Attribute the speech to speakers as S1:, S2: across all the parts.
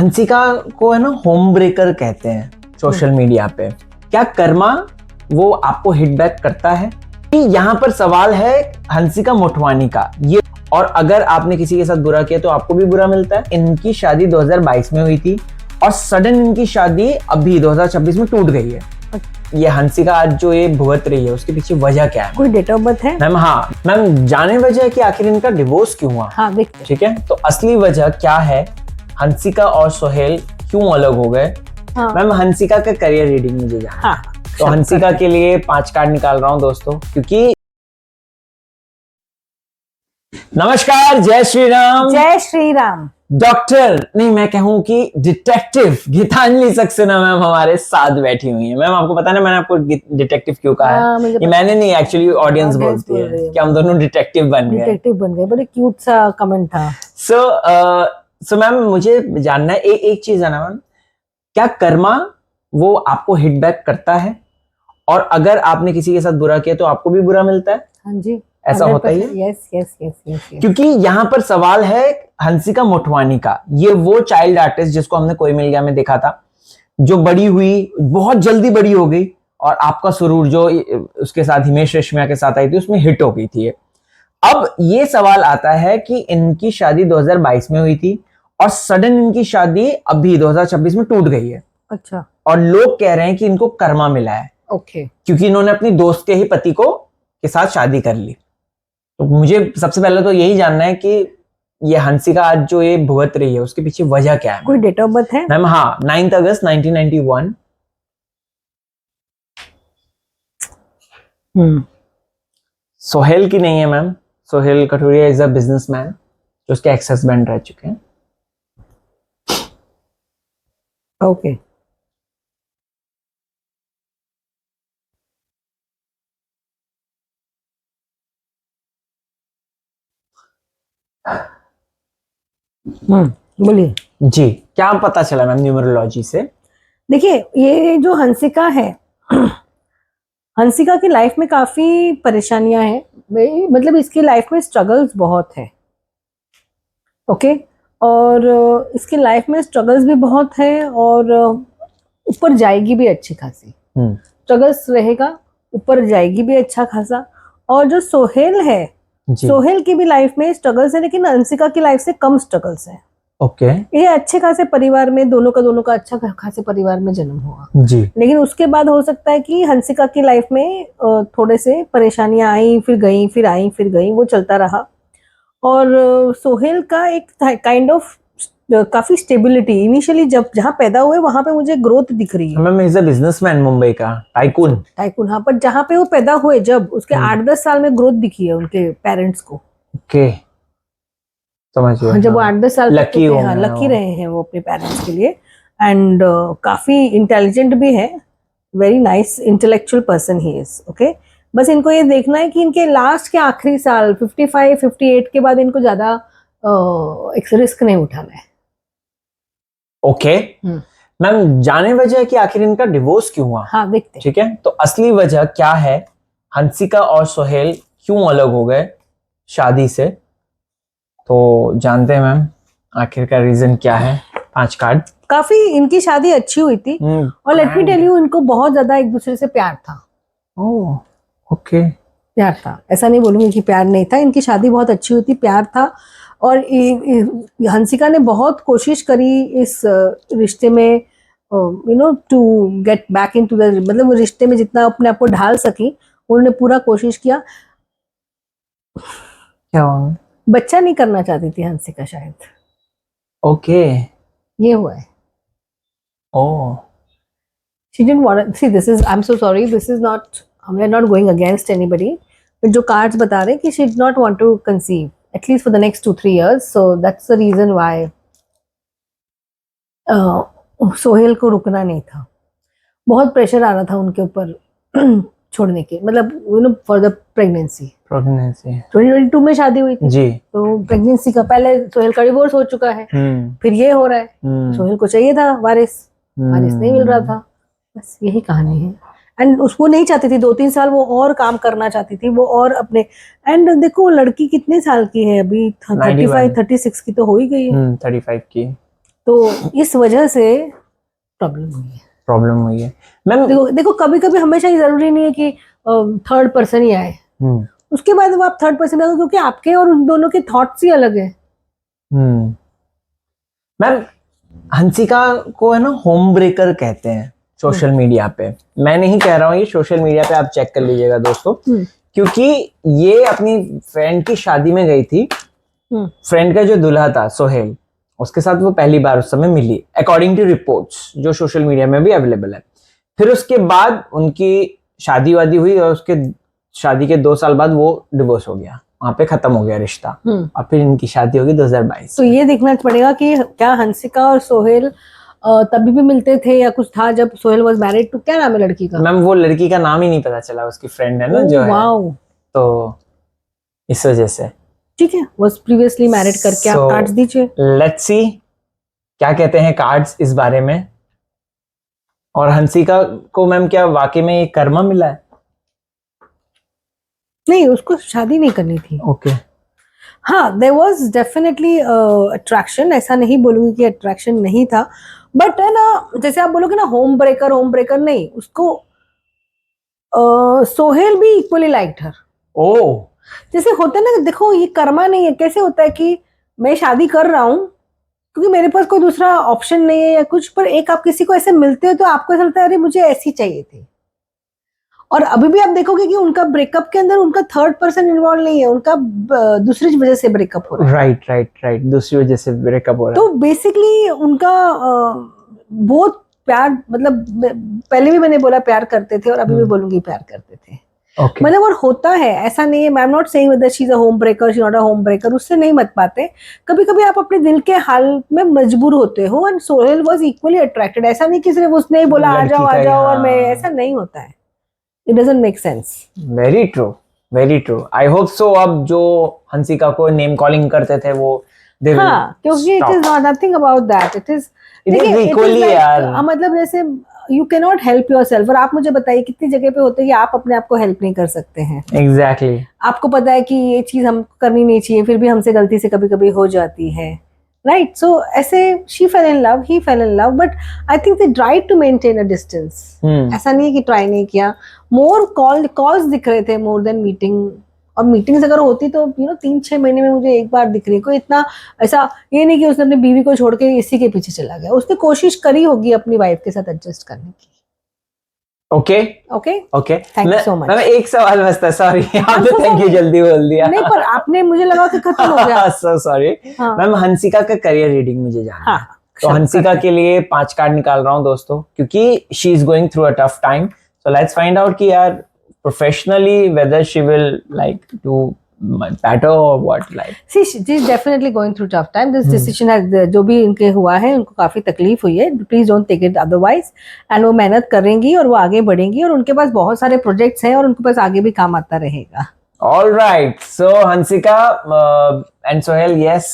S1: हंसिका को है ना होम ब्रेकर कहते हैं सोशल मीडिया पे। क्या कर्मा वो आपको हिट बैक करता है? यहाँ पर सवाल है हंसिका मोटवानी का ये। और अगर आपने किसी के साथ बुरा किया तो आपको भी बुरा मिलता है। इनकी शादी 2022 में हुई थी और सडन इनकी शादी अभी 2026 में टूट गई है। ये हंसिका आज जो ये भुगत रही है उसके पीछे वजह क्या है?
S2: कोई डेट ऑफ बर्थ है
S1: मैम? हाँ मैम, जाने वजह है कि आखिर इनका डिवोर्स क्यों हुआ।
S2: हाँ देखते।
S1: ठीक है, तो असली वजह क्या है, हंसिका और सोहेल क्यों अलग हो गए।
S2: हाँ।
S1: मैम हंसिका का करियर रीडिंग मुझे जानना।
S2: हाँ,
S1: तो हंसिका के लिए 5 कार्ड निकाल रहा हूं दोस्तों, क्योंकि नमस्कार, जय श्री राम।
S2: जय श्री राम।
S1: डॉक्टर नहीं, मैं कहूं कि डिटेक्टिव गीतांजलि सक्सेना मैम हमारे साथ बैठी हुई है। मैम आपको पता ना मैंने आपको डिटेक्टिव क्यों कहा है? ये मैंने नहीं, एक्चुअली ऑडियंस बोलती है कि हम दोनों डिटेक्टिव बन गए।
S2: बड़े क्यूट सा कमेंट था।
S1: सो मैम मुझे जानना है एक चीज है ना मैम, क्या कर्मा वो आपको हिट बैक करता है? और अगर आपने किसी के साथ बुरा किया तो आपको भी बुरा मिलता है?
S2: हाँ जी,
S1: ऐसा होता ही है।
S2: यस।
S1: क्योंकि यहाँ पर सवाल है हंसिका मोटवानी का। ये वो चाइल्ड आर्टिस्ट जिसको हमने कोई मिल गया में देखा था, जो बड़ी हुई, बहुत जल्दी बड़ी हो गई, और आपका सुरूर जो उसके साथ हिमेश रेशमिया के साथ आई थी उसमें हिट हो गई थी। अब ये सवाल आता है कि इनकी शादी 2022 में हुई थी और सडन इनकी शादी अभी 2026 में टूट गई है।
S2: अच्छा।
S1: और लोग कह रहे हैं कि इनको कर्मा मिला है।
S2: ओके।
S1: क्योंकि इन्होंने अपनी दोस्त के ही पति के साथ शादी कर ली। तो मुझे सबसे पहले तो यही जानना है कि ये हंसिका आज जो ये भुगत रही है उसके पीछे वजह क्या है?
S2: कोई डेट ऑफ बर्थ है
S1: मैम? हाँ, 9 अगस्त 1991। सोहेल की नहीं है ma'am. Sohail Kathuria is a businessman जो उसके एक्स हस्बैंड रह चुके हैं।
S2: ओके। बोलिए
S1: जी, क्या पता चला मैम न्यूमरोलॉजी से?
S2: देखिए, ये जो हंसिका है, हंसिका की लाइफ में काफी परेशानियां हैं। मतलब इसकी लाइफ में स्ट्रगल्स बहुत है। ओके। और इसकी लाइफ में स्ट्रगल्स भी बहुत है और ऊपर जाएगी भी अच्छी खासी। स्ट्रगल्स रहेगा, ऊपर जाएगी भी अच्छा खासा। और जो सोहेल है, सोहेल की भी लाइफ में स्ट्रगल्स है, लेकिन हंसिका की लाइफ से कम स्ट्रगल्स है।
S1: ओके।
S2: ये अच्छे खासे परिवार में, दोनों का अच्छा खासे परिवार में जन्म हुआ
S1: जी।
S2: लेकिन उसके बाद हो सकता है कि हंसिका की लाइफ में थोड़े से परेशानियां आई, फिर गई, फिर आई, फिर गई, वो चलता रहा। और सोहेल का एक काइंड ऑफ काफी स्टेबिलिटी, इनिशियली जब जहाँ पैदा हुए वहां पे मुझे ग्रोथ दिख रही है।
S1: Ma'am is a businessman, Mumbai का टाइकून।
S2: हाँ, पर जहाँ पे वो पैदा हुए, जब उसके 8-10 साल में ग्रोथ दिखी है उनके पेरेंट्स को।
S1: ओके, समझ गया।
S2: जब वो 8-10 साल
S1: लकी
S2: लकी रहे हैं वो अपने पेरेंट्स के लिए। एंड काफी इंटेलिजेंट भी है, very nice intellectual person he is. Okay, बस इनको ये देखना है कि इनके लास्ट के आखिरी साल 55-58 के बाद इनको ज्यादा एक रिस्क नहीं उठाना है।
S1: ओके मैम, जाने वजह है कि आखिर इनका डिवोर्स क्यों हुआ।
S2: हाँ देखते हैं।
S1: ठीक है, तो असली वजह क्या है, हंसिका और सोहेल क्यों अलग हो गए शादी से, तो जानते हैं मैम आखिर का रीजन क्या है। 5 कार्ड।
S2: काफी इनकी शादी अच्छी हुई थी और लेट मी टेल यू, इनको बहुत ज्यादा एक दूसरे से प्यार था।
S1: Oh okay.
S2: प्यार था, ऐसा नहीं बोलूंगी कि प्यार नहीं था। इनकी शादी बहुत अच्छी हुई थी, प्यार था। और हंसिका ने बहुत कोशिश करी इस रिश्ते में, you know, to get back into the, मतलब वो रिश्ते में जितना अपने आप को ढाल सकी उन्होंने पूरा कोशिश किया।
S1: क्या हुआ?
S2: बच्चा नहीं करना चाहती थी हंसिका शायद।
S1: ओके।
S2: ये हुआ है।
S1: ओह।
S2: She didn't want to see, this is, I'm so sorry, this is not, we are not going against anybody, but जो cards बता रहे कि she did not want to conceive at least for the next 2-3 years, so that's the reason why Sohail को रुकना नहीं था। बहुत pressure आ रहा था उनके ऊपर छोड़ने के, मतलब you know, for the pregnancy 2022 में शादी हुई थी जी। तो प्रेगनेंसी का पहले सोहेल का डिवोर्स हो चुका है, फिर ये हो रहा है। सोहेल को चाहिए था वारिस नहीं मिल रहा था, बस यही कहानी है। एंड उसको नहीं चाहती थी, 2-3 साल वो और काम करना चाहती थी, वो और अपने। एंड देखो लड़की कितने साल की है अभी, 35-36 की तो हो ही गई है।
S1: 35 की।
S2: तो इस वजह से प्रॉब्लम हुई है
S1: मैम।
S2: देखो कभी कभी हमेशा ही जरूरी नहीं है कि थर्ड पर्सन ही आए, उसके बाद वो आप थर्ड पर्सन आए, क्योंकि आपके और उन दोनों के थॉट्स ही अलग है।
S1: मैम हंसिका को है ना होम ब्रेकर कहते हैं सोशल मीडिया पे। मैं नहीं कह रहा हूँ, ये सोशल मीडिया पे आप चेक कर लीजिएगा दोस्तों, क्योंकि ये अपनी फ्रेंड की शादी में गई थी। फ्रेंड का जो दूल्हा था सोहेल, उसके साथ वो पहली बार उस समय मिली, अकॉर्डिंग टू रिपोर्ट्स जो सोशल मीडिया में भी अवेलेबल है। फिर उसके बाद उनकी शादी वादी हुई और उसके शादी के 2 साल बाद वो डिवोर्स हो गया, वहां पे खत्म हो गया रिश्ता, और फिर इनकी शादी होगी 2022।
S2: तो ये देखना पड़ेगा कि क्या हंसिका और सोहेल तभी भी मिलते थे या कुछ था जब सोहेल वाज मैरिड टू। क्या नाम है लड़की का?
S1: मैम वो लड़की का नाम ही नहीं पता चला, उसकी फ्रेंड है ना जो है, तो इस वजह से।
S2: ठीक है, वाज प्रीवियसली मैरिड करके आप कार्ड्स दीजिए।
S1: लेट्स सी क्या कहते हैं कार्ड्स इस बारे में। और हंसिका को मैम क्या वाकई में ये कर्मा मिला है?
S2: नहीं, उसको शादी नहीं करनी थी।
S1: ओके
S2: हाँ, देयर वाज डेफिनेटली अट्रैक्शन, ऐसा नहीं बोलूंगी कि अट्रैक्शन नहीं था, बट है ना, जैसे आप बोलोगे ना होम ब्रेकर नहीं, उसको सोहेल भी इक्वली लाइक्ड हर।
S1: ओह,
S2: जैसे होता है ना, देखो ये कर्मा नहीं है। कैसे होता है कि मैं शादी कर रहा हूँ क्योंकि मेरे पास कोई दूसरा ऑप्शन नहीं है या कुछ, पर एक आप किसी को ऐसे मिलते हो तो आपको ऐसा लगता है अरे मुझे ऐसी चाहिए थी। और अभी भी आप देखोगे कि उनका ब्रेकअप के अंदर उनका थर्ड पर्सन इन्वॉल्व नहीं है, उनका दूसरी वजह से ब्रेकअप हो रहा है।
S1: राइट, दूसरी वजह से ब्रेकअप हो रहा है।
S2: तो बेसिकली उनका बहुत प्यार, मतलब पहले भी मैंने बोला प्यार करते थे और अभी भी बोलूंगी प्यार करते थे।
S1: Okay.
S2: मतलब और होता है, ऐसा नहीं है। I am not saying whether she is a home breaker, she not a home breaker, उससे नहीं मत पाते। कभी कभी आप अपने दिल के हाल में मजबूर होते हो, and Sohail was equally attracted. ऐसा नहीं कि सिर्फ उसने ही बोला आ जाओ और मैं, ऐसा नहीं होता है। It doesn't make sense.
S1: Very true. I hope so अब जो हंसिका को नेम कॉलिंग करते थे वो
S2: हाँ, क्योंकि it is not nothing about that, it is
S1: equally यार।
S2: मतलब जैसे you can not help your self. और आप मुझे बताइए कितनी जगह पे होते हैं कि आप अपने आप को हेल्प नहीं कर सकते हैं।
S1: एग्जैक्टली
S2: आपको पता है कि ये चीज हम करनी नहीं चाहिए, फिर भी हमसे गलती से कभी कभी हो जाती है, राइट? सो ऐसे she fell in love, he fell in love, but I think they tried to maintain a distance. ऐसा नहीं है कि ट्राई नहीं किया। मोर कॉल्स दिख रहे थे मोर देन मीटिंग। और मीटिंग्स अगर होती तो 3-6 महीने में मुझे एक बार दिख रही है। कोई इतना ऐसा ये नहीं कि उसने अपनी बीवी को छोड़ के इसी के पीछे चला गया। उसने कोशिश करी होगी अपनी वाइफ के साथ एडजस्ट करने की।
S1: Okay
S2: thank you so much.
S1: मैं एक सवाल बस था, सॉरी आपने थैंक यू जल्दी बोल दिया।
S2: नहीं, पर आपने मुझे लगा कि खत्म हो गया।
S1: So sorry ma'am. हंसिका का करियर रीडिंग मुझे जानना है। तो हंसिका के लिए 5 कार्ड निकाल रहा हूँ दोस्तों, क्योंकि she is going through a tough time. So let's find out कि यार professionally whether she will like do better or what, like
S2: see she is definitely going through tough time. This decision has जो भी इनके हुआ है उनको काफी तकलीफ हुई है। Please don't take it otherwise. And वो मेहनत करेंगी और वो आगे बढ़ेंगी और उनके पास बहुत सारे प्रोजेक्ट्स हैं और उनके पास आगे भी काम आता रहेगा।
S1: all right, so Hansika and Sohail, yes,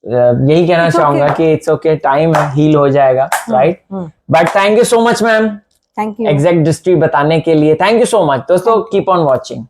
S1: यही कहना चाहूंगा कि इट्स ओके, टाइम हील हो जाएगा, right? But thank you so much ma'am,
S2: thank you
S1: exact history बताने के लिए। थैंक यू सो मच दोस्तों, कीप ऑन वॉचिंग।